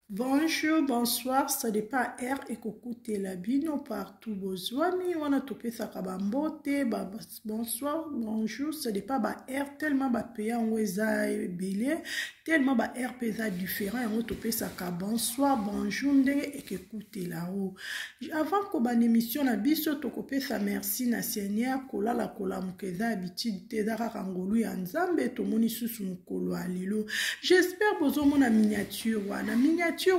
Bonjour, bonsoir, ça dépend R et kokute la bino partout bozwami wana topesa kabambote bonsoir, bonjour, ça dépend ba R tellement ba paya ngweza belé tellement ba R pesa différent yango topesa ka bonsoir, bonjour ndenge ekekute la o. Avant ko ban émission na biso tokopesa merci na Seigneur kolala kolamukeza habitude te za ngolu ya Nzambe tomoni susu mukolo alelo. J'espère bozomona miniature wana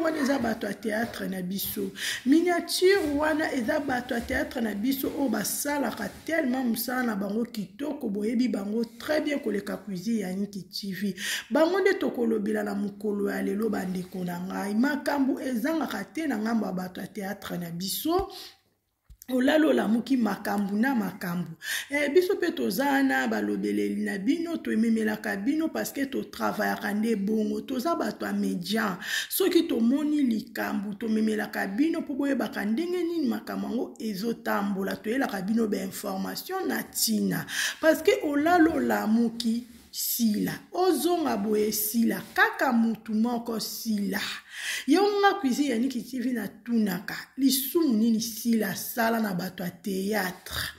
wana eza bato ya théâtre na biso. Miniature wana eza bato ya théâtre na biso o basalaka tellement musala na bango kitoko boyebi bango très bien koleka cuisine ya Niki TV. Bango nde tokolobela na mukolo ya lelo bandeko na ngai. Makambo ezangaka te na ngambo ya bato ya théâtre na biso. Olalo la muki makambu na makambu. Biso pe tozana balobeleli na bino to ememelaka bino parce que to travaillaka nde bongo toza bato ya médian. Soki to moni likambu to memelaka bino po boyebaka ndenge nini makambo yango ezotambola to yelaka bino ba information na tina. Parce que olalo la muki sila ozonga boye sila kaka mutu moko sila yonga cuisine ya Niki TV na tunaka lisumu nini sila sala na bato ya théâtre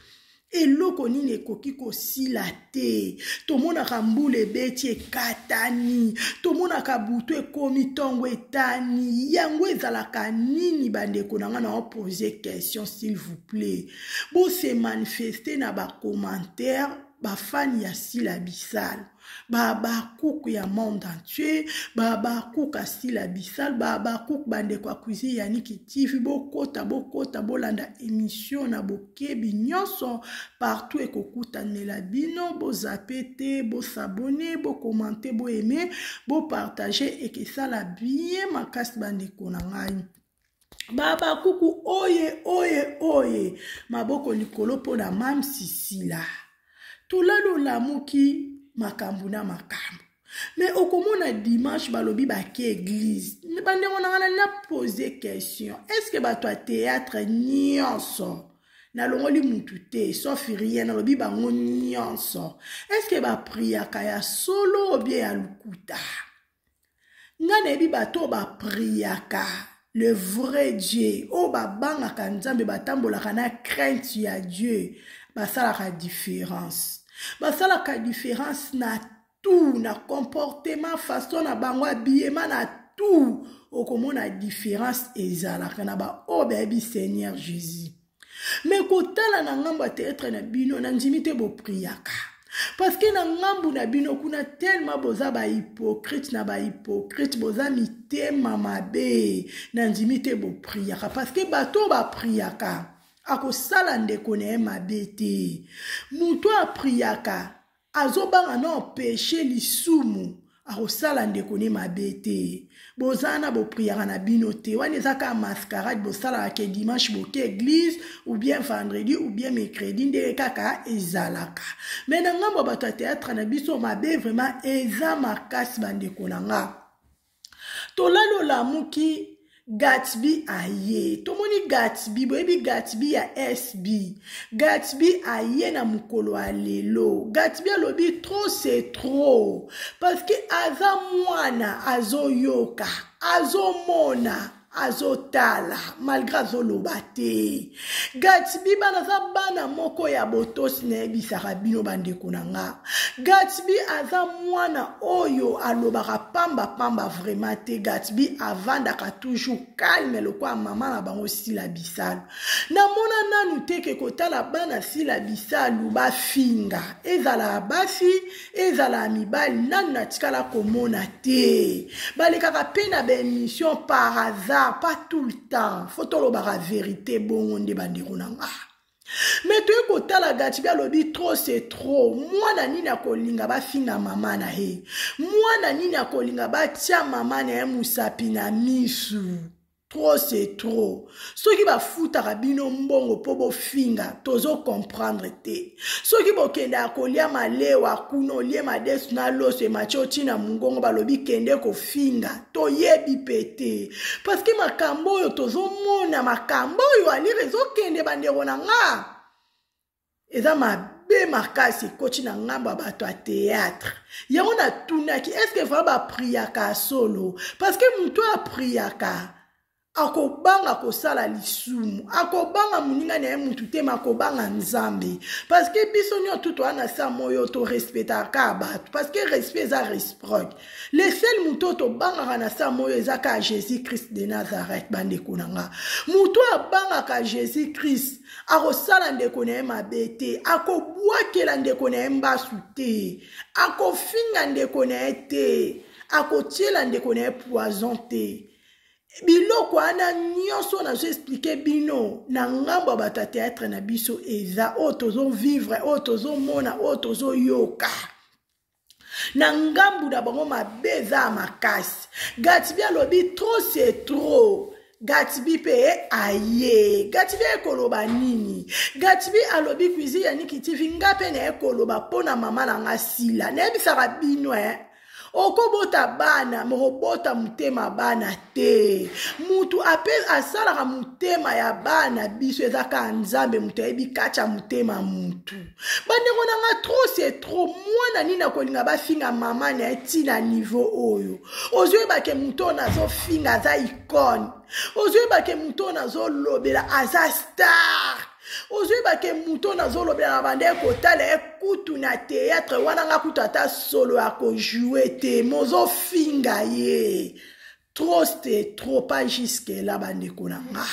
eloko nini ekoki kosila te tomonaka mbula ebeti ekatani tomonaka butu ekomi ntongo etani yango ezalaka nini bandeko na nga na opose question s'il vous plaît bo se manifester na bacommentaire bafani ya Sila Bissal bakuku ya monde entier bakuku ya Sila Bissal bakuku bandeko ya cuisine ya Niki TV bokota bolanda émission na bokebi nyonso partout ekokutanela bino bozape te bosabone bokomante boaime bopartage ekesala bien makasi bandeko na ngai baba kuku oye maboko likolo pona mam sisila tolalo la muki makambu na makambu. Mais okomona dimanche balobi bake église. Ne bandengo na ngana na poser question. Est-ce que bato a théâtre nyonso na longoli mutu te sauf rien na lobi bango nyonso. Est-ce que ba priaka ya solo ou bien ya lukuta? Ngana ebi bato ba priaka le vrai Dieu. O ba bangaka Nzambe batambolaka na crainte ya Dieu. Basalaka différence. Basalaka différence na tout, na comportement, façon na bango habillement na tout. Okomona différence ezalaka na ba obebi Seigneur Jésus. Mais kotala na ngambo théâtre na bino na njimite bo priaka. Parce que na ngambu na bino kuna tellement boza ba hypocrite na ba hypocrite boza mitema mabe na njimite bo priaka parce que bato ba priaka. Ako sala ndeko na mabe te. Mutu a priaka. Azobanga na péché lisumu. Ako sala ndeko na mabe te. Bozana bo priaka na bino te. Wane zaka mascarade bo sala ke dimanche bo ke église ou bien vendredi ou bien mercredi nde kaka ezalaka. Mais na ngambo bato ya théâtre na biso mabe vraiment eza makasi bandeko na nga. Tolalo la muki Gatsby aye. Tomoni Gatsby, boyebi Gatsby ya SB. Gatsby aye na mukolo alelo. Gatsby alobi trop c'est trop. Parce que aza mwana azo yoka, azo mona, azo tala, malgré azo lobate. Gatsby banaza bana moko ya botos na ebisaka bino bandeko na nga. Gatsby aza mwana oyo alobaka pamba vraiment te. Gatsby avandaka toujours calme le kwa mama na bango Sila Bissal. Na mona nanu teke kotala bana Sila Bissal ba finga. Ezala basi, ezala mibali nanu na tikala komona te. Balekaka pena ba émission par hasard, pas tout le temps. Faut tolobaka vérité bongo nde bandeko na nga. Mais tu es la Gatsby alobi trop c'est trop. Moi na nini akolinga ba finga mama na he. Moi na nini akolinga ba tia mama na musapi na misu. Trop c'est trop. Ceux qui va foutre rabino mbongo po bo finga tozo comprendre te. Ceux qui bo kende akolia malewa kuno lie madesu na loso e machoti na mungongo balobi kende ko finga to yebi pete. Parce que makambo yo tozo mona makambo yo ali rezo kende bandero na nga. Eza be makasi koti na ngambo bato a théâtre. Yango na tunaki, est-ce que vraiment priaka solo? Parce que muto a priaka. Akobanga kosala lisumu, akobanga muninga na mutu tema akobanga nzambe. Parce que biso nyo tout wana sa moyo to respectaka bato. Parce que respect za réciproque. Le seul muto to banga na sa moyo ezaka Jésus Christ de Nazareth bande konanga. Muto abanga ka Jésus Christ akosala ndeko na mabe te, akobwakela ndeko na mbasu te, akofinga ndeko na te, akotiela ndeko na poison te. Biloko ana nyonso na zo expliquer bino na ngambo bata théâtre na biso eza o tozo vivre o tozo mona o tozo yoka na ngambu na bango mabeza makasi. Gatibi alobi trop c'est trop. Gatibi pe aye. Gatibi ekoloba nini? Gatibi alobi cuisine ya nikitivi ngape na ekoloba pona mama na ngasila. Nebisaka bino okobota bana mokobota mutema bana te. Mutu apel asalaka mutema ya bana biso ezaka nzambe mutu ebi kacha mutema mutu. Bandeko nanga trop c'est trop. Mwana nina kolinga bafinga mama na etina niveau oyo. Ozwe bake mutu nazo finga za icon. Ozwe bake mutu nazo lobela aza star. Ozwe bake muto na zolo bela bande kotala ekutu na théâtre wana nga kutata solo ako jouer te mozo finga ye. Trop c'était trop pas jusque là bande konanga.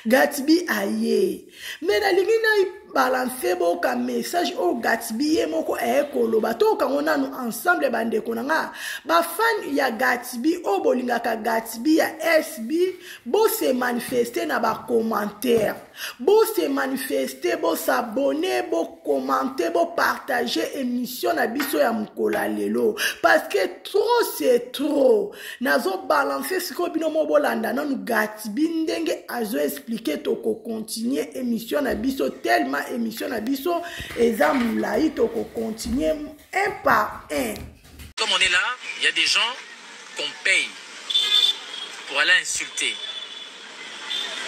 Gatibi aye. Mais na lingi na balance boka message o Gatibi ye moko ekoloba to kangona nous ensemble bande konanga. Ba fan ya Gatibi o bolingaka Gatibi ya SB bo se manifester na ba commentaire. Bo se manifester, bo s'abonner, bo commenter, bo partager émission na biso ya mukola lelo. Parce que trop c'est trop. Nazo balancer siko bino mo bolanda nanu Gatibi ndenge azo expliquer toko continuer émission na biso tellement émission na biso eza moulayi toko continuer un par un. Comme on est là, il y a des gens qu'on paye pour aller insulter.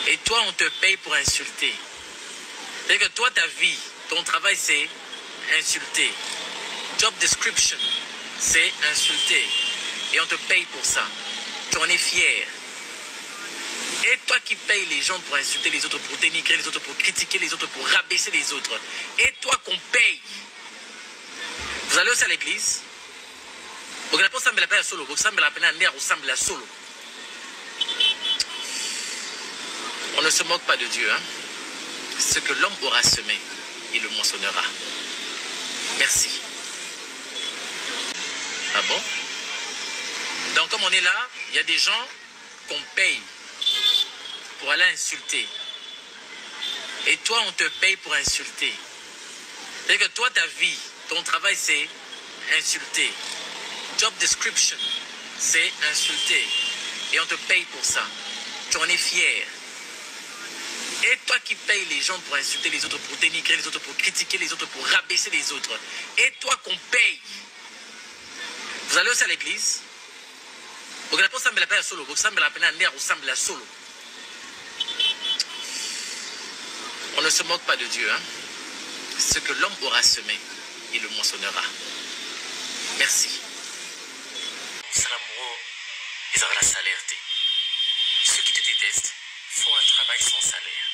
Et toi, on te paye pour insulter. C'est-à-dire que toi, ta vie, ton travail, c'est insulter. Job description, c'est insulter. Et on te paye pour ça. Tu en es fier. Et toi qui payes les gens pour insulter les autres, pour dénigrer les autres, pour critiquer les autres, pour rabaisser les autres. Et toi qu'on paye. Vous allez aussi à l'église. Vous allez pas solo. Vous allez solo. On ne se moque pas de Dieu. Hein? Ce que l'homme aura semé, il le moissonnera. Merci. Ah bon? Donc comme on est là, il y a des gens qu'on paye pour aller insulter. Et toi, on te paye pour insulter. C'est-à-dire que toi, ta vie, ton travail, c'est insulter. Job description, c'est insulter. Et on te paye pour ça. Tu en es fier. Et toi qui payes les gens pour insulter les autres, pour dénigrer les autres, pour critiquer les autres, pour rabaisser les autres. Et toi qu'on paye. Vous allez aussi à l'église. Vous allez pas solo. Vous allez solo. On ne se moque pas de Dieu. Hein? Ce que l'homme aura semé, il le moissonnera. Merci. Ceux qui te détestent font un travail sans salaire.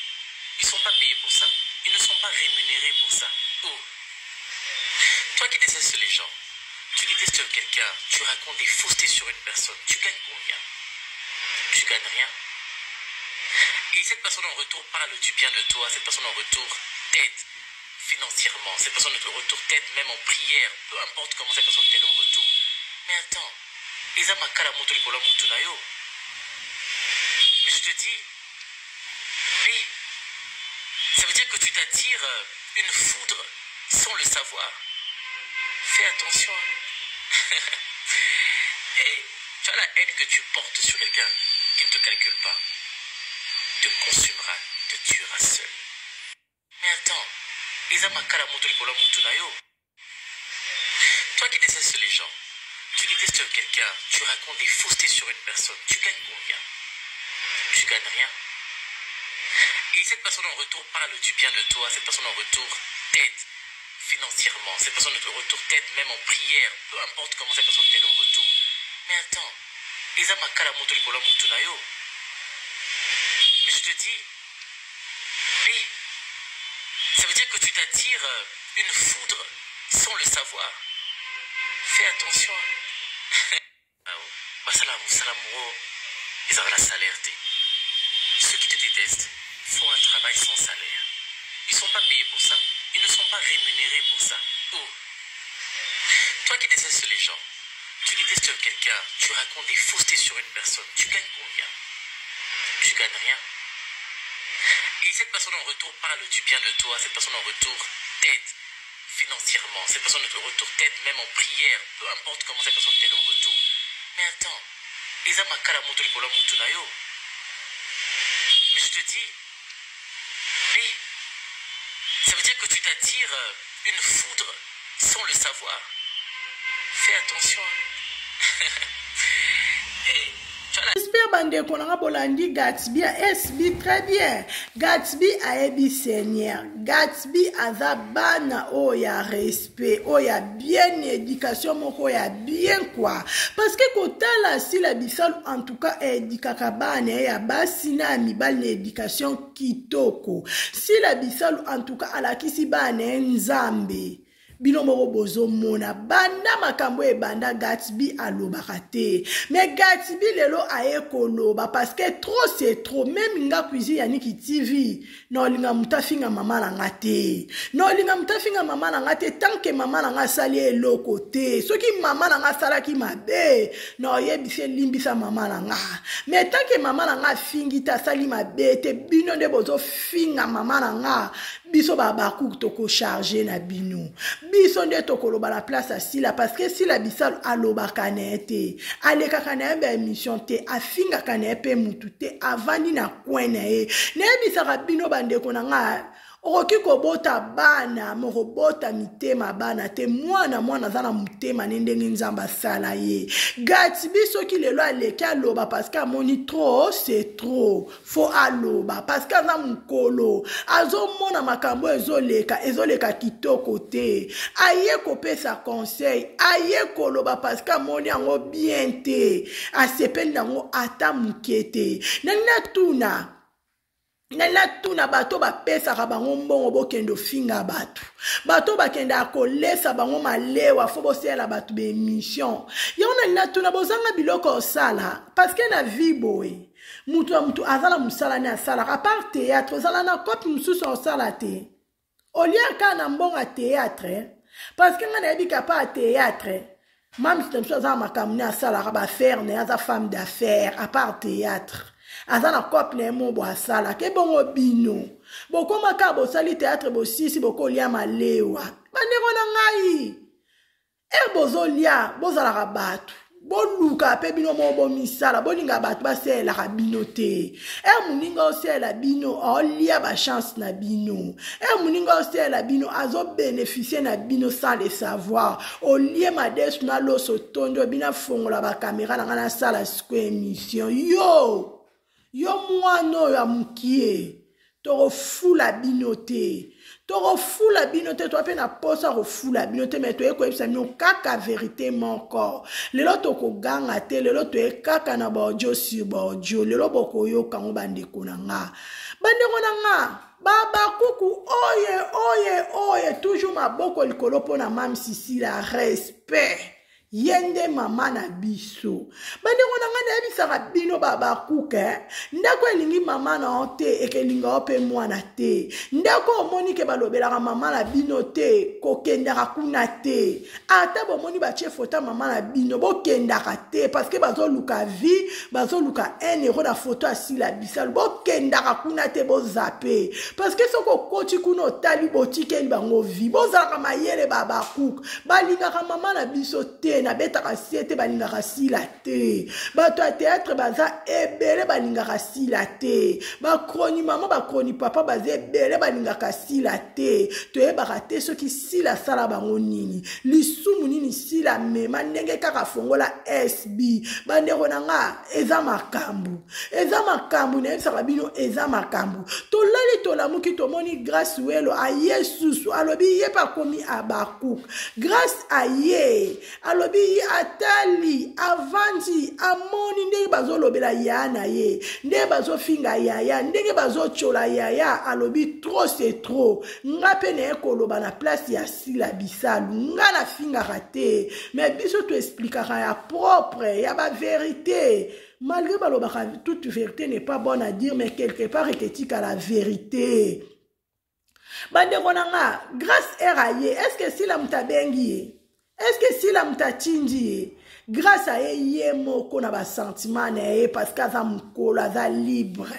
Ils ne sont pas payés pour ça. Ils ne sont pas rémunérés pour ça. Oh. Toi qui détestes les gens, tu détestes quelqu'un, tu racontes des faussetés sur une personne. Tu gagnes combien? Tu gagnes rien. Et cette personne en retour parle du bien de toi. Cette personne en retour t'aide financièrement. Cette personne en retour t'aide même en prière. Peu importe comment cette personne t'aide en retour. Mais attends. Mais je te dis, hey, ça veut dire que tu t'attires une foudre sans le savoir. Fais attention. Hey, tu as la haine que tu portes sur quelqu'un qui ne te calcule pas. Te consumera, te tuera seul. Mais attends, toi qui détestes les gens, tu détestes quelqu'un, tu racontes des faussetés sur une personne. Tu gagnes combien? Tu gagnes rien. Et cette personne en retour parle du bien de toi. Cette personne en retour t'aide financièrement. Cette personne de retour t'aide même en prière. Peu importe comment cette personne t'aide en retour. Mais attends, Eza makala moto likolo mutu na yo. Mais je te dis, hey, ça veut dire que tu t'attires une foudre sans le savoir. Fais attention. Ils ont la salaire. Ceux qui te détestent font un travail sans salaire. Ils ne sont pas payés pour ça. Ils ne sont pas rémunérés pour ça. Oh. Toi qui détestes les gens, tu détestes quelqu'un, tu racontes des faussetés sur une personne. Tu gagnes combien? Tu gagnes rien. Et cette personne en retour parle du bien de toi. Cette personne en retour t'aide financièrement. Cette personne en retour t'aide même en prière. Peu importe comment cette personne t'aide en retour. Mais attends, Eza makala moto likolo mutu na yo. Mais je te dis, hey, ça veut dire que tu t'attires une foudre sans le savoir. Fais attention. Hey, J'espère bande konanga bolandi Gatsby a SB très bien. Gatsby a ebi Seigneur. Gatsby aza bana oya respect, oya bien éducation moko ya bien quoi. Parce que kotala si la bisal en tout cas édikaka bana ya basi na mibali na éducation kitoko. Si la bisal en tout cas alakisi bana nzambe. Bino moko bozo mona banda makambo e banda Gatsby alobaka te. Mais Gatsby lelo aye koloba parce que trop c'est trop. Même nga cuisine ya Niki TV no linga mutafinga mama na nga te. No linga mutafinga mama na nga te tant que mama na nga sali eloko te. Soki mama na nga sala ki mabe no yebise limbisa mama na nga. Mais tant que mama na nga fingi ta sali mabe te bino de bozo finga mama na nga. Biso babaku toko charger na bino. Biso nde tokoloba la place assis là parce que si la bisal aloba kanete aleka kanebe émission te afinga kanepe mutu te avandi na kwena e ne bisaka bino bande konanga okoki kobota bana mokobota mitema bana te mwana zana mutema ndenge nzamba sala ye. Gatsby soki lelo aleki aloba parce que amoni trop c'est trop. Faut aloba parce que aza mukolo azomona makambo ezoleka kitoko te. Aye kopesa conseil, aye koloba parce que amoni yango bien te. Asepeli yango ata muke te. Nala tuna bato ba pesa ka bango mbongo bokendo finga bato. Bato bakenda kolesa bango malewa fo bosela bato be mission. Yona nala tuna bozanga biloko sala parce que na vie boy. Mutu azala musala ni asala à part théâtre azala na kopi mususu osala te. Olia kana mbonga théâtre parce que ngana yebika pa théâtre. Même si tu as makamni asala ba faire ne aza femme d'affaires à part théâtre. Azana couple ne mo bo asala ke bongo bino boko makabo sali théâtre bo sisi boko lia malewa bandeko na ngai bozo lia bozala ka batu boluka pe bino mo bo misala bolinga batu basela ka bino te muninga osela bino olia ba chance na bino muninga osela bino azo bénéficier na bino sans le savoir olie madesu na loso tondo bina fongola ba caméra na ngana sala siko émission yo mwano ya mukie toro fula binote to ape na posa ro fula binote mais to eko ebisa mino kaka vérité moko lelo to ko ganga te lelo to e kaka na bojo si bojo lelo boko yo kango bandeko na nga baba kuku oye toujours maboko likolo pona mam sisi la respect yende mama na biso bandeko na ngana yebisaka bino baba kuke ndako elingi mama na ote ekelinga ope mwana te ndako omoni ke balobelaka mama na bino te kokendaka kuna te ata bomoni batie fota mama na bino bokendaka te parce que bazoluka vie bazoluka 1 euro na photo asila bisalo bokendaka kuna te bozape parce que soko koti kuna otali botikeli bango vie bozalaka mayele baba kuke balingaka mama na biso te na betaka siete balingaka sila te. Bato ya théâtre baza ebele balingaka sila te. Bakroni mama bakroni papa baza ebele balingaka sila te. Toyebaka te soki sila sala bango nini. Lisumu nini sila mema ndenge kaka fongola SB. Bandeko nanga eza makambu. Eza makambu na yebisaka bino eza makambu. Tolali tolamuki tomoni grâce welo a Yesusu alobi ye pa komi Abakuk. Grâce a ye alobi ye atali avanti amoni ndenge bazolobela ya na ye. Ndenge bazofinga yaya ndenge bazochola yaya alobi trop c'est trop. Nga pe na ekoloba na place ya sila bisalu. Nga na finga rate. Mais biso tu expliquera ya propre ya ba vérité. Malgré balobaka, toute vérité n'est pas bonne à dire, mais quelque part était à la vérité. Bandekonanga, grâce eraye, est-ce que si la mta bengi, est-ce que si la mta chinji, grâce à ye moko na ba sentiment na parce qu'aza mukolo aza libre.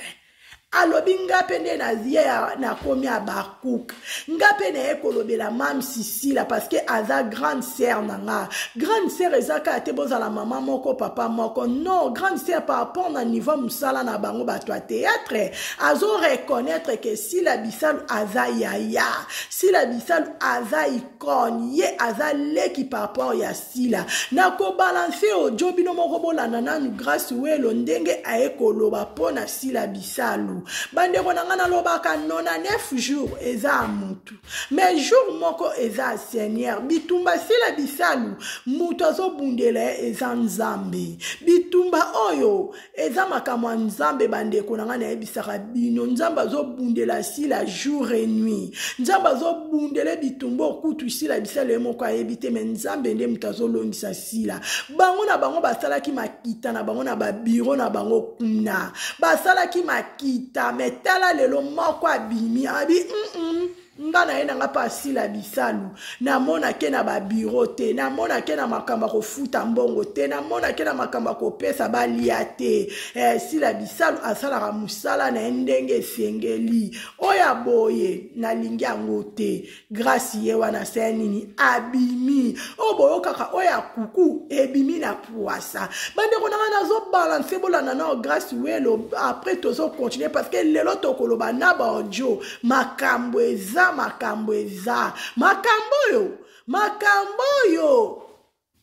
Alobi ngape nde na zia na komi Abakuk. Ngape na ekolobela mam Sisila parce que aza grande sœur nanga. Grande sœur ezaka ate boza la maman moko papa moko. Non, grande sœur par rapport na niveau musala na bango bato a théâtre. Azo reconnaître que si la bisal aza yaya, si la bisal aza icône, ye aza leki par rapport ya sila. Na ko balancer o jobino moko bolana nanu grâce welo ndenge a ekoloba pona sila bisalu. Bandeko nanga na lobaka 99 jours eza mutu. Mais jour moko eza Seigneur. Bitumba sila bisalu mutu azo bundela eza nzambe. Bitumba oyo eza makamwa nzambe bandeko nanga na ebisaka bino. Nzambe azo bundela sila jour et nuit. Nzambe azo bundela bitumba okutu sila bisalu moko ayebite mais nzambe nde mutu azo longisa sila. Bango na bango basalaki makita na bango na ba bureau na bango kuna. Basalaki makita metala lelo moko abimi abi nga na ye nanga pa sila bisalu na mona ke na ba bureau te na mona ke na makamba ko futa mbongo te na mona ke na makamba ko pesa balia te sila bisalu asala musala na ndenge sengeli oya boye na lingi yango te grâce ye wana senini abimi oboyo kaka oya kuku ebimi na poisa bande ko nanga nazo balancer bolana na grâce welo après tozo continuer parce que lelo tokoloba na ba audio makambo eza makambo yo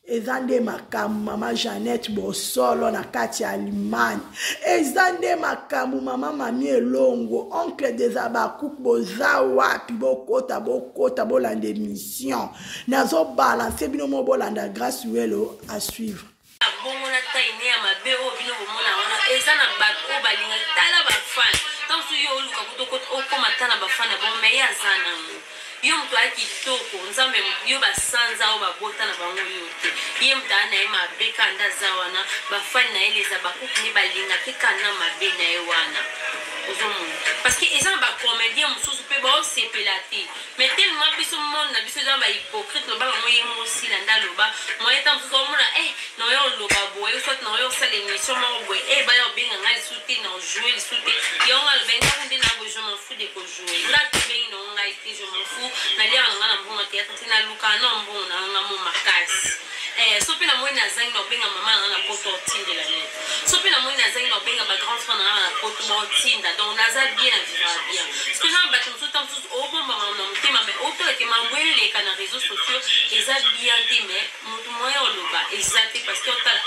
ezande makambo mama Jeannette Bosolo na kati Allemagne ezande makambo mama Mami Elongo oncle des Abakuk boza wapi bokota bolanda émission nazo balancer bino mo bolanda grâce welo à suivre bongo na taine ya mabeo bino bomona wana ezana bato balinga tala bafana tansu yo luka kutoko okoma tana bafana bomeya zana yo mtu akitoko nzambe yo basanza o babota na bango yote ye mtana ye mabeka ndaza wana bafana eleza bakuku ni balinga kekana mabe na ye wana parce que ezana ba comédien mususu pe ba sepelati mais tellement biso monde na biso za ba hypocrite no ba moye mosi la ndaloba moye tam so mona no yo loba boye soit no yo sala émission mo boye ba yo benga ngali souti no jouer souti yo ngal benga ndi na bo je m'en fous de ko jouer là tu benga no ngai ti je m'en fous na lia ngana mbonga théâtre tina luka no mbona ngamo makasi sopi na moye na zangi no benga mama ngana poto tinde la net sopi na moye na zangi no benga ba grand frère ngana poto tinda donc naza bien vivra bien parce que j'en bâton tout temps tout au bon moment non tema mais auto que m'envoyer les canaux réseaux sociaux eza bien mais mutu moya oloba exact parce que otala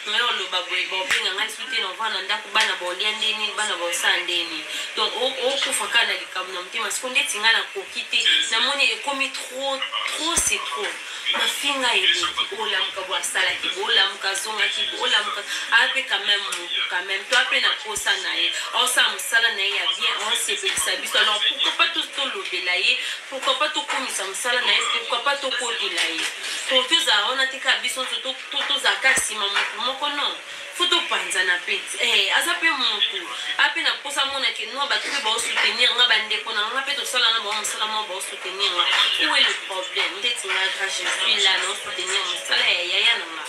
moya oloba bon benga ngali soutenir no vana ndako bana bolia ndeni bana bosandeni donc au kufa na likamu na mtima parce que ndeti ngana kokite na moni ekomi trop c'est trop mafinga eleki olamuka bwasala ki olamuka zonga ki olamuka ape quand même toi pe na kosa na ye osa musala na ye ya bien on se fait biso alors pourquoi pas tout lobela ye pourquoi pas tout komisa musala na ye pourquoi pas tout kodela ye pour tous a on a tika biso tout zakasi moko non photo panza na pete azape mutu ape na kosa mona ke no ba tout ba soutenir nga bande ko na nga pe to sala na ba musala mo ba soutenir nga où est le problème ndeti nga je suis là non soutenir musala ya na nga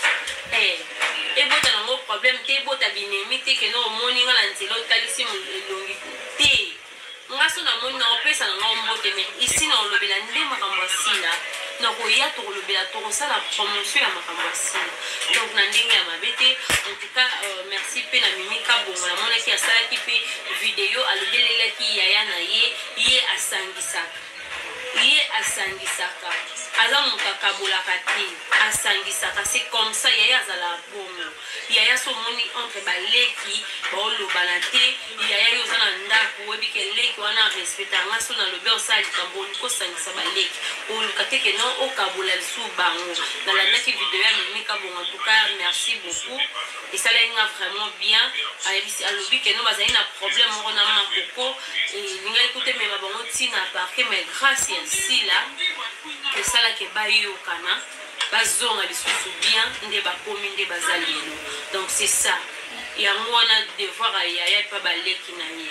et bota na mo problème te bota binemi te ke no moni nga la ntelo talisi longi te nga so na moni na opesa na nga mbote mais ici na olobela nde makambo sila donc oya tokolobela tokosala promotion ya makambo ya sila donc na ndenge ya mabe te. En tout cas merci mpe na Mimi Kabongo namonaki asalaki mpe video alobelelaki yaya na ye asangisaka aza moto akabolaka te asangisaka. C'est comme ça yaya azala bongo. Yaya so moni entre baleki baolobana te yaya yo oza na ndako oyebi ke leki wana respectanga so na lobe osala likambo oluka osangisa baleki oluka te ke non okabola lisu bango. Nalandaki video ya Mimi Kabongo. En tout cas merci beaucoup esalaki nga vraiment bien. Alobi ke non bazali na problème moko na makoko lingai kute mema bango ntina parke mais grâce ya sila esalaki bayokana bazonga lisusu bien nde bakomi nde baza lelo. Donc c'est ça yango wana devoir ya yaya epa baleki na ye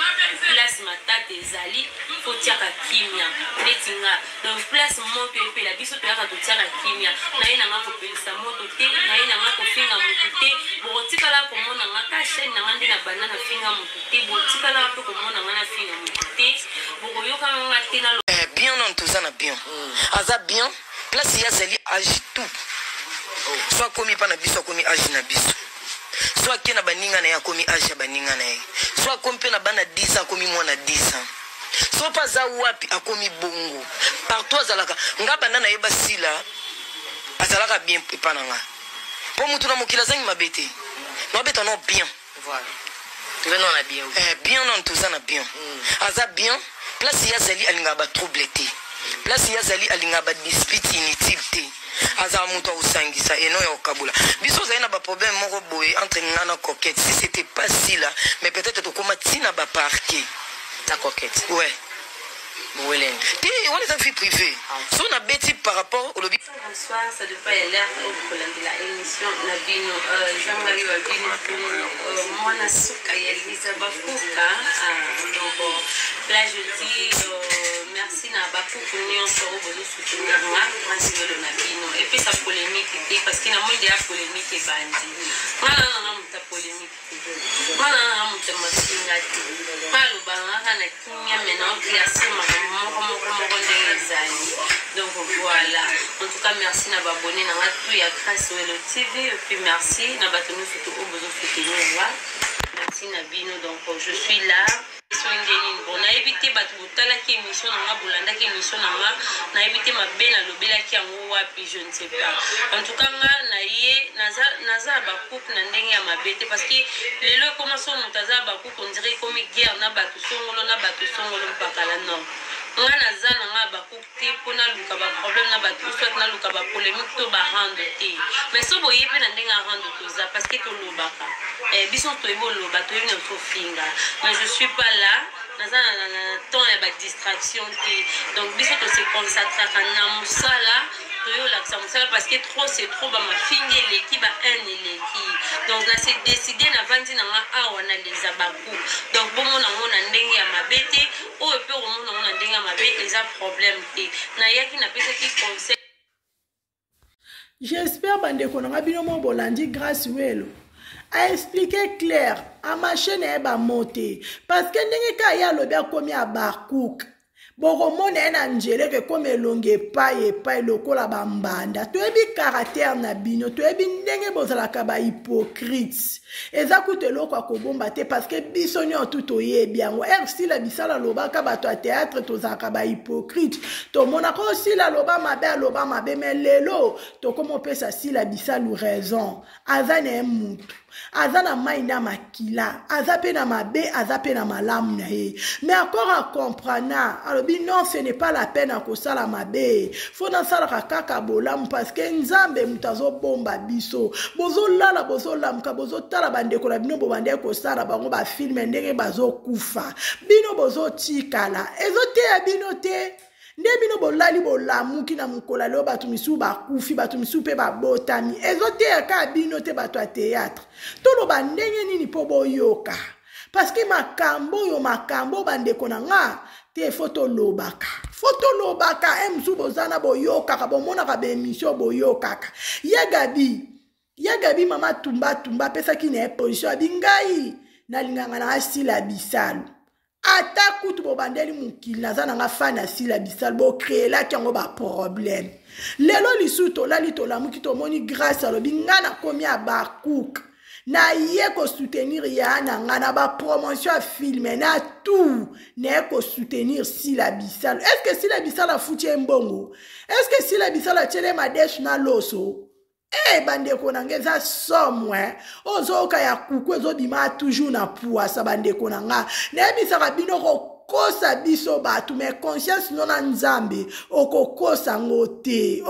place matata ezali fo tiaka kimia neti nga. Donc place moto epela biso toyaka totiaka kimia na ye nanga kopelisa moto te na ye nanga kofinga motu te bokotikala komona nga ka chaine nanga nde na banda na finga motu te botikala mpe komona nga na finga motu te bokoyokanga nga te na bien non toza na bien aza bien place ya zali age tout soit komi pa na biso akomi age na biso soit ke na baninga na ye akomi age ya baninga na ye soit akomi mpe na bana 10 ans akomi mwana 10 ans so mpe aza wapi akomi bongo partout azalaka nga banda na ye basila azalaka bien epa na nga mpo mutu na mokili azangi mabe te nabeta no bien bien non toza na bien aza bien place ya zali alingaka batrouble te place ya zali alingaka badispute inutile te aza moto akosangisa eno ya kokabula biso ozali na baproblème moko boye entre nga na coquette. Si c'était pas si là mais peut-être tokoma ntina baparke La coquette. ouais Welen. on est en vie privée so na beti par rapport au lobby. Bonsoir, ça doit pas l'air au de la émission Nabino Jean-Marie Wabino Mwana Souka Yelisa Bakuka. Donc là je dis merci na Bakuka Nyon Soro Bozo soutenir moi grâce à Nabino et puis sa polémique parce qu'il y a moins de polémique et bandi. Voilà ta polémique. Voilà mon masinati. Pas le banana na kinya maintenant qui a ce donc voilà, en tout cas merci na abonné na tout ya grâce Welo TV et puis merci na batonu surtout au besoin soutenir merci na bino. Donc je suis là bon na évité batu botala ki émission na bolanda ki émission na évité ma bena lobela ki yango wapi je ne sais pas. En tout cas na ye naza ba coupe na ndenge ya mabete parce que lelo commence on taza ba coupe on dirait comme guerre na batu songolo mpakala non nga naza na nga ba coupe te pona luka ba problème na batu soit na luka ba polémique to ba rendre te mais so boye pe na ndenge rendre toza parce que to lobaka biso to ebo loba to ene to finga mais je suis pas là naza na temps ya ba distraction te donc biso to se concentrer na musala toyo laksa musala parce que trop c'est trop ba ma finga eleki ba un eleki donc là c'est décidé na vandi na nga awa na les abaku donc bomo na ngona ndenge ya mabete o pe o mo na ngona ndenge ya mabe eza problème te na yaki na pesa ki conseil. J'espère bandeko na bino mo bolandi grâce Welo a expliqué clair à ma chaîne e ba monter parce que ndenge ka ya lobi akomi a Bakouk bokomona na njeleke comme elonge epai lokola bambanda toyebi caractère na bino toyebi ndenge bozalaka ba hypocrite eza kutu eloko akobomba te parce que biso nyonso toyebi yango ersila bisala lobaka bato ya théâtre tozalaka ba hypocrite tomonaka osila aloba mabe me lelo tokoma opesa sila bisalu raison aza na ye mutu aza na mai na makila aza pe na mabe aza pe na malamu na ye mais encore à comprendre alobi non ce n'est pas la peine akosala mabe fo nasalaka kaka bolamu parce que nzambe mutu azobomba biso bozolala bozolamuka bozotala bandeko na bino bobande kosala bango bafilme ndenge bazokufa bino bozotikala ezoteya bino te nde bino bolali bolamuki na mokolo leo bato misu bakufi bato misu mpe babotami ezoteyaka bino te bato ya théâtre toloba ndenge nini mpo boyoka parce que makambo bandeko na nga te fotolobaka emsu bozana boyokaka bomonaka bemission boyokaka Yagabi mama tumba pesaki na position abi ngai nalinganga na asila bisalu ata kutu bobandeli mukili naza nanga fana sila bisal bo créer la kiango ba problème lelo lisuto la litolamuki tomoni grâce alobi ngana komi abakuka na ye ko soutenir ya na ngana ba promotion à film na tout na ko soutenir sila bisal. Est-ce que sila bisal a foutu mbongo? Est-ce que sila bisal a tchele madesh na loso? Eh bandeko nangeza somwe ozo kaya kuku ezo bima toujours na poa sa bandeko nanga na bisaka bino kokosa biso batu mais conscience nona nzambe okokosa ngote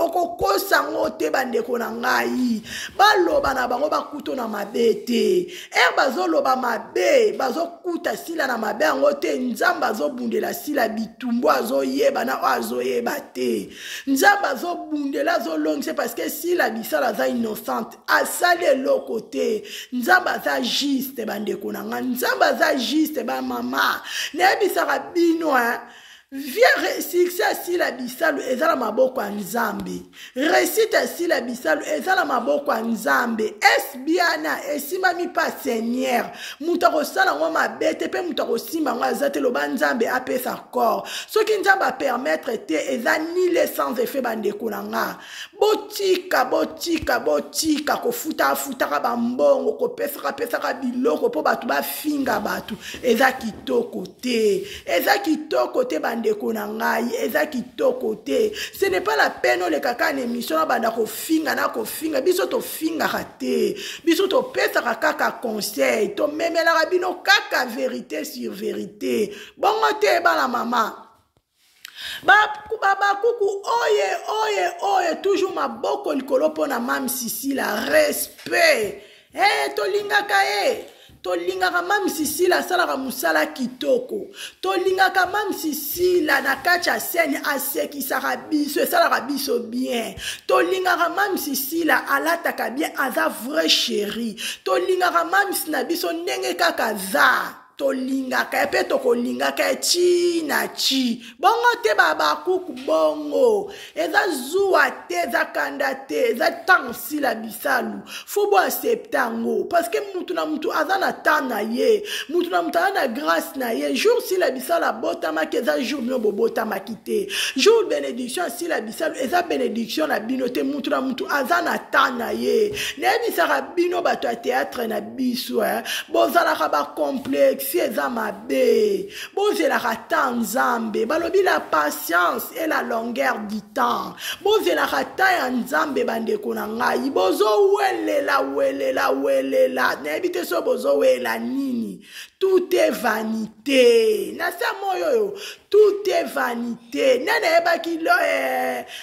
bandeko nangai baloba na bango bakuto na mabete bazoloba mabe bazokuta sila na mabe ngote nzambe azobundela sila bitumbu azoyeba na azoyeba te nzambe azobundela azolongise parce que sila bisala za innocente asale lokote nzambe aza juste bandeko nanga nzambe aza juste ba mama na bisaka bino vie succès si la bisalu ezala maboko ya nzambe réussite si la bisalu ezala maboko ya nzambe esbiana esimami pa seigneur mutu akosala ngo mabete mpe mutu akosimba ngo aza te loba nzambe apesa corps soki nzambe apermettre te eza nile sans effet bandeko na nga botika kofutaka bambongo kopesaka biloko mpo bato bafinga bato eza kitoko te bandeko na ngai eza kitoko te. Ce n'est pas la peine le kaka na émission na banda kofinga biso to finga te biso to pesaka kaka conseil to memela bino kaka vérité sur vérité bongo te bana mama kuku oye toujours maboko likolo pona mam sisi la respect tolingaka mam sisi la salaka musala kitoko tolingaka mam sisi la na kati ya scène asekisaka biso esalaka biso bien tolingaka mam sisi la alataka bien aza vrai chéri tolingaka mam sisi na biso ndenge kaka za tolingaka epe tokolingaka chi na chi bongo te babakuku bongo eza zuwa te eza kanda te eza ntango sila bisalu fo bo accepte yango parce que mutu na mutu aza na temps na ye mutu na mutu aza na grâce na ye jour sila bisalu abotamaki eza jour bino bobotamaki te jour bénédiction sila bisalu eza bénédiction na bino te mutu na mutu aza na temps na ye nayebisaka bino bato ya théâtre na biso bozalaka bacomplexe si eza mabe bozelaka ta nzambe balobi la patience et la longueur du temps bozelaka ta ya nzambe bandeko na ngai bozowelela nayebi te so bozowela nini tout est vanité na sa moyo tout est vanité nana yebaki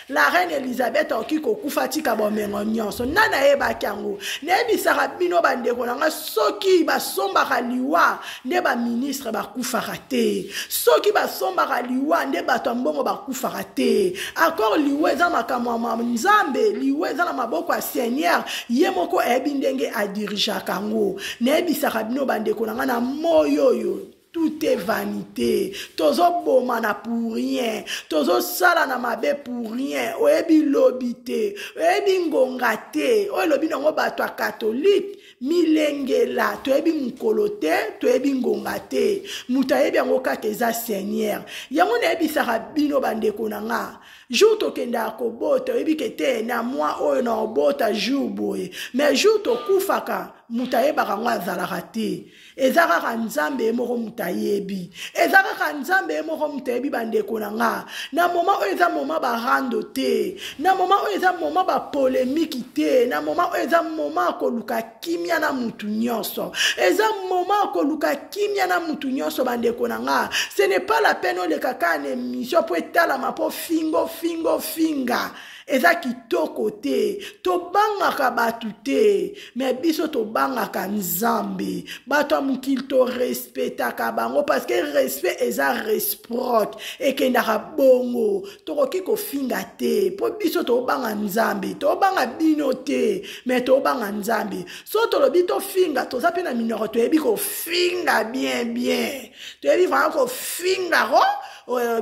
la reine Elisabeth oki kokufa tika bomengo nyonso nana yebaki yango nayebisaka bino bandeko na nga soki basombaka liwa nde baministre bakufaka te soki basombaka liwa nde bato mbongo bakufaka te akor liwa eza makambo ya nzambe liwa eza na maboko ya seigneur ye moko ayebi ndenge adirijaka yango nayebisaka bino bandeko na nga na moyoyo tout est vanité tozo bomana pour rien tozo sala na mabe pour rien oyebi lobi te oyebi ngonga te oyo lobi nango bato ya catholique milengela toyebi mukolo te toyebi ngonga te mutu ayebi yango kaka eza seigneur yango nayebisaka bino bandeko na nga jour tokendaka kobota oyebi ke te na mwa oyo na obota jour boye mais jour tokufaka mutu ayebaka ngo azalaka te eza kaka nzambe ye moko mutu ayebi eza kaka nzambe ye moko mutu ayebi bandeko na nga na moma oyo eza moma barando te na moma oyo eza moma bapolémiki te na moma oyo eza moma akoluka kimia na mutu nyonso eza moma akoluka kimia na mutu nyonso bandeko na nga ce n'est pas la peine oleka kaka na émission po etalama po finga eza kitoko te tobangaka bato te mais biso tobangaka nzambe bato ya mokili torespectaka bango parce que respect eza reciproque ekendaka bongo tokoki kofinga te po biso tobanga nzambe tobanga bino te mais tobanga nzambe so tolobi tofinga toza mpe na minoko toyebi kofinga bien toyebi vaka kofinga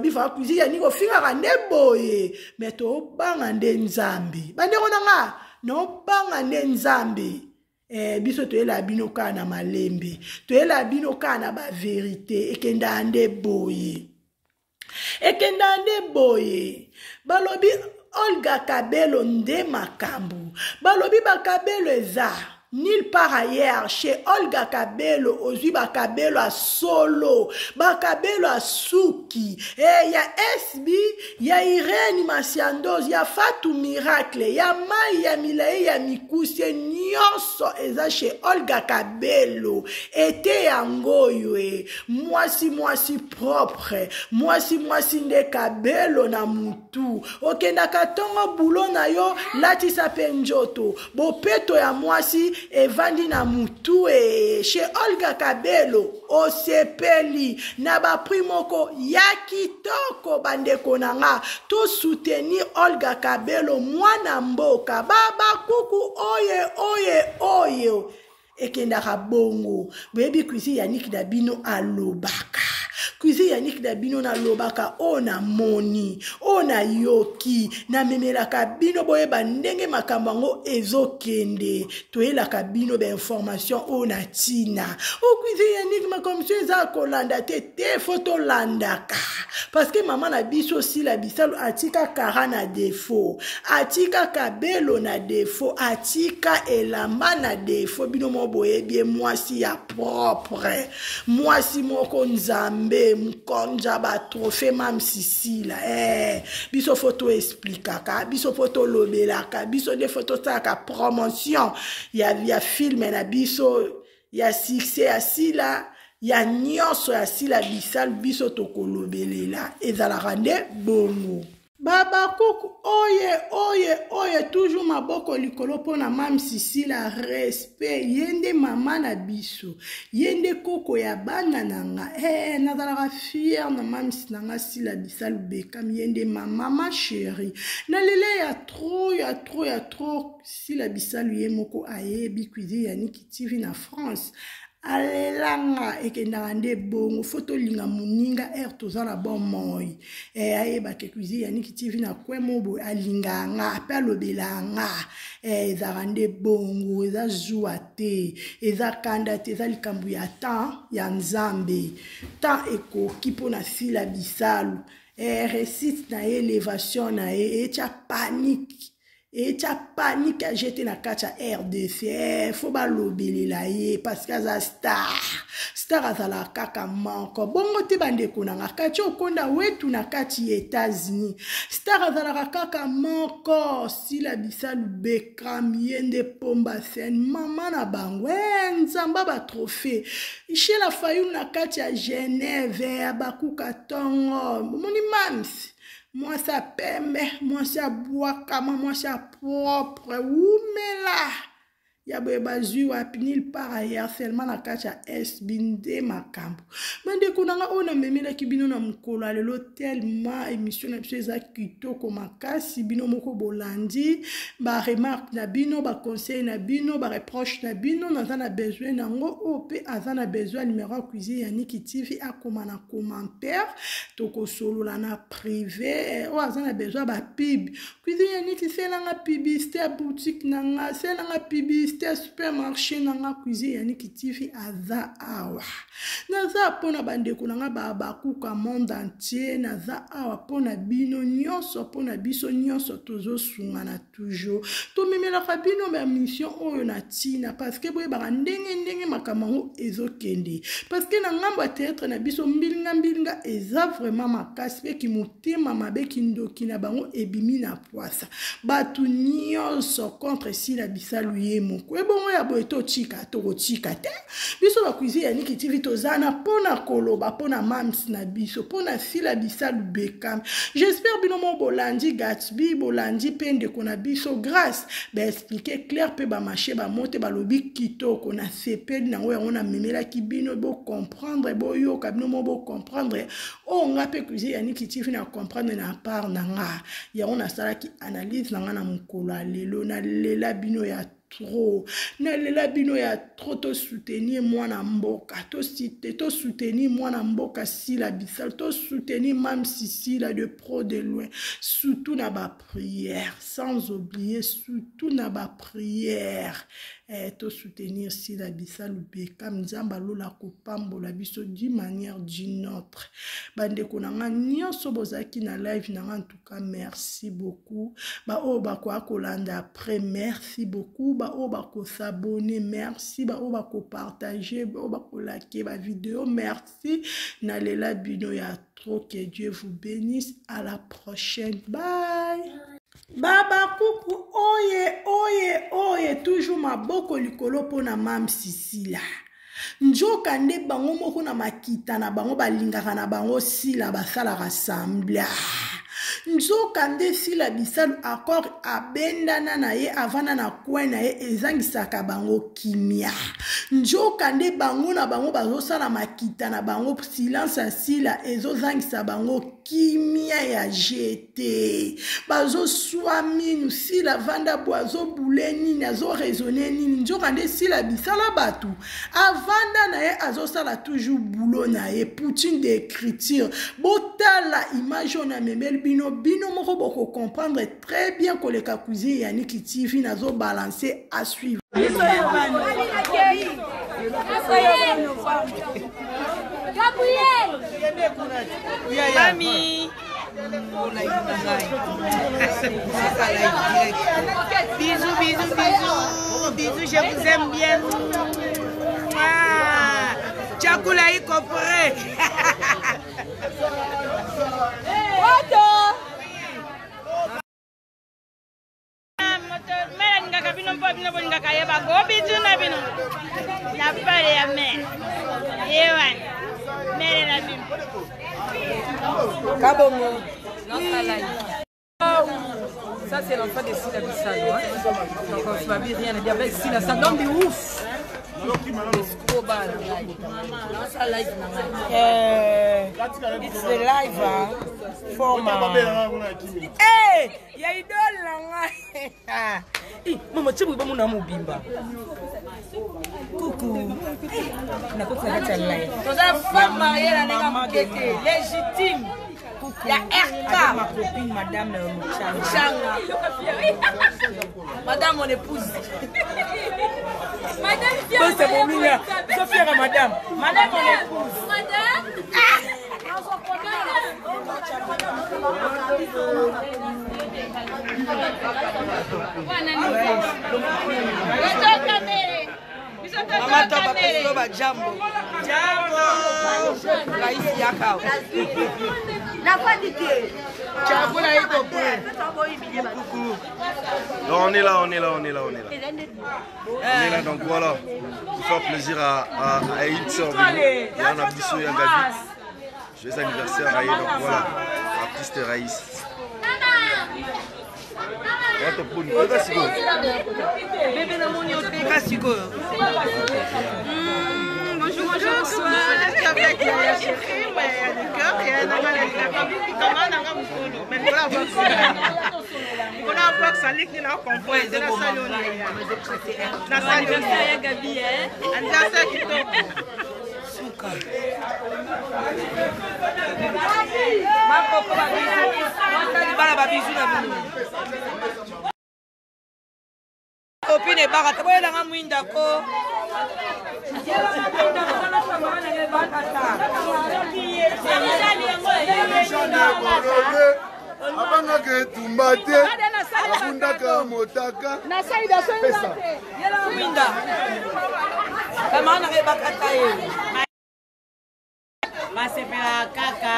bifa kuzi ya niko finga kande boye meto banga nde nzambe bandeko nanga no banga nde nzambe biso toyela bino kaka na malembe toyela bino kaka na baverité ekenda nde boye balobi Olga Kabelo nde makambo balobi bakabelo eza nulle part ailleurs chez Olga Kabelo ozwi bakabelo a solo bakabelo a suki ya SB ya Irene Masiandoz ya Fatou Miracle ya Mai ya Milaye ya Mikusi nyonso eza chez Olga Kabelo ete yangoyo mwasi propre mwasi nde Kabelo na mutu okenda katongo bulo na yo latisa penjoto bopeto ya mwasi evandi na mutu chez Olga Kabelo osepeli na baprimoko ya kitoko bandeko nanga to soutenir Olga Kabelo mwana mboka baba kuku oye ekendaka bongo boyebi kwisi Yannick Dabino alobaka kuizi Yannick Dabino na lobaka ona moni ona yoki na memelaka bino boyeba ndenge makambo ngo ezokende toyelaka bino ba information ona tina o kuizi Yannick makomsio eza kolanda te photo landaka parce que maman na biso si la bisalo atika kara na défaut atika Kabelo na défaut atika elamba na défaut bino mo boyebi mwasi ya propre mwasi moko nzambe mkonja ba trophée mam sisila biso photo explicaka biso photo lobelaka biso de photo saka promotion ya film na biso ya succès ya sila ya nyonso ya sila bisal biso tokolobelela ezalaka nde bongo baba kuku oye toujours maboko likolo pona mam Sisila respect yende mama na biso yende koko ya bana nanga nazalaka fier na mam sinanga Sila Bissal Bekam yende mama ma chérie na lele ya trop Sila Bissal yemoko ayebi cuisine Yannick TV na France alelanga ekendaka nde bongo foto linga muninga tozala bon moi ayeba ke cuisine Yannick TV na kwemo bo alinganga ape alobelanga ezaka nde bongo eza joa te eza kanda te eza likambo ya temps ya nzambe temps ekoki mpona Sila Bissal récite na ye élévation na ye etia panique a jeté na kacha RDC faut balobelela ye parce que za star azala kaka manko bongo te bandeko nanga kati okonda wetu na kati États-Unis star azala kaka manko Sila Bissal Bekam yende pomba sen mama na bango nzamba ba trophée chez la Fayoum na kati ya Genève bakuka tongo moni mams moi ça pembe, moi ça bois comme moi ça propre, oumela. Ya beba zui wapi nil par ailleurs seulement na kacha binde makambo. Mande kunanga ona memela kibino na mukolo alelo tellement émission na biso za kitoko makasi bino moko bolandi ba remarque na bino ba conseil na bino ba reproche na bino na besoin nango ope azana besoin numéro cuisine Yannick TV akoma na commentaire toko solo la na privé o azana besoin ba pub cuisine Yannick c'est la publicité boutique nanga c'est la publicité supermarché nanga cuisine Yannick TV aza awa naza pona bandeko nanga bakuka monde entier naza awa pona bino nyonso pona biso nyonso tozo sungana toujours to memela ka bino ba mission oyo na tina parce que boye ba ndenge makamango ezokende parce que na ngambo théâtre na biso mbilinga eza vraiment makasi pe ki motema mabe kindoki na bango ebimi na poisa batu nyonso contre Sila Bissal yemo bongo ya boye to chika te biso ba cuisine Yannick TV tozana pona koloba pona mams na biso pona Sila Bissal Bekam j'espère bino mo bolandi Gatsby bolandi pende kona biso grâce ba expliquer clair pe ba marché ba monte ba lobi kitoko na sepeli na ngoya ona memela ki bino bo comprendre bo yo ka bino mo bo comprendre o nga pe cuisine Yannick TV na comprendre na part na nga ya ona sala ki analyse na nga na mukolo lelo na lela bino ya trop na lela bino ya trop to soutenir mwana mboka to soutenir mwana mboka Sila Bissal to soutenir mam Sisila de pro de loin surtout na ba prière sans oublier surtout na ba prière to soutenir Sila Bisa Lubeka Nzamba Lola Kopambola biso d'une manière d'une autre. Bande konanga nyonso bozaki na live na en tout cas merci beaucoup. Ba o ba ko akolanda après merci beaucoup. Ba o ba ko s'abonner merci. Ba o ba ko partager, ba o ba ko liker ba vidéo merci. Nalela bino ya trop, que Dieu vous bénisse. À la prochaine. Bye. Baba coucou, oye, toujours ma boko likolo pona mam Sisila. Njoka nde bango moko na makita na bango balingaka na bango Sila basala rassemble. Nzoka nde Sila Bisa accord abendana na ye avana na coin na ye ezangisaka bango kimia. Njoka nde bango na bango bazosala makita na bango silence ya Sila ezozangisa bango kimia ya jete. Bazo swaminu Sila vanda boazo boule nini azo raisonner nini. Njoka nde Sila Bisa la batu avanda na ye azosala toujours boulot na ye poutine d'écriture. Botala image na memel bino moko boko comprendre très bien que le kakouzi Yannick TV nazo balancer à suivre. Mami. Bisous, je vous aime bien. Tchakoula y compré. Ça c'est l'enfant de Sila Bisa, hein? Donc on ne va rien à dire avec Sila, ça donne du ouf. It's the live for hey, ya idole nanga. Mama chibu ba muna mubimba. Coucou. Na ko tsaka tsa live. Toza femme mariée la nega mukete légitime. Il y a RK. Ma copine, madame Changa. Madame, mon épouse. Madame, c'est mon mignon. Sophia, madame. Madame, mon épouse. Madame. Mama toba peso ba jambo. Raisi yakao. La fois d'ité. Tchakoula y compré. Non, on est là. On est là, donc voilà. Pour faire plaisir à Aïd Sorvino. Il y a un Abissou et un Gabi. Joyeux anniversaire à Aïd, donc voilà. Artiste Raïs. Bonjour, bonsoir. Avec la chérie, le cœur et un copine et barata, vous avez un mwinda ko. Abanga tumbate, abundaka motaka. Na saida pesa. Yela mwinda. Kama na bakata ye. Masepela kaka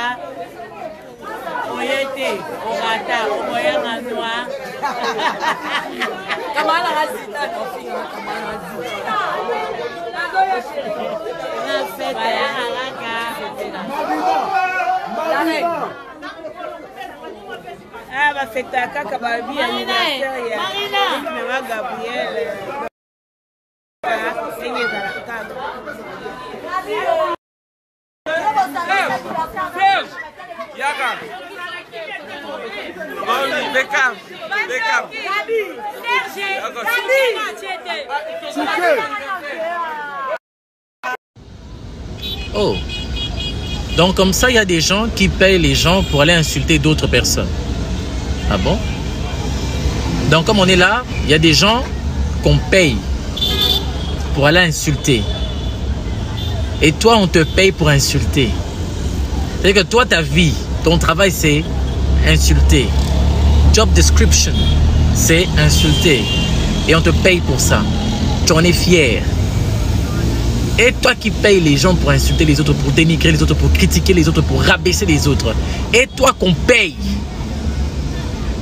oyete ogata omoyanga noa Kama na hazita no kama na hazita. na fete ya haraka ba fete kaka ba bi anniversaire ya Mama Gabrielle. Yaga. Beckham. Oh. Donc comme ça, il y a des gens qui payent les gens pour aller insulter d'autres personnes. Ah bon? Donc comme on est là, il y a des gens qu'on paye pour aller insulter. Et toi, on te paye pour insulter. C'est-à-dire que toi, ta vie, ton travail, c'est insulter. Job description, c'est insulter. Et on te paye pour ça. Tu en es fier. Et toi qui payes les gens pour insulter les autres, pour dénigrer les autres, pour critiquer les autres, pour rabaisser les autres. Et toi qu'on paye.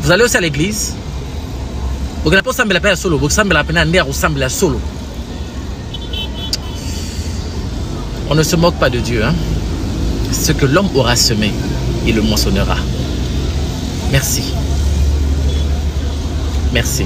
Vous allez aussi à l'église. Vous n'avez pas semblé la peine à solo. Vous semblez la peine à nerf ou semblez à solo. On ne se moque pas de Dieu. Hein? Ce que l'homme aura semé, il le moissonnera. Merci. Merci.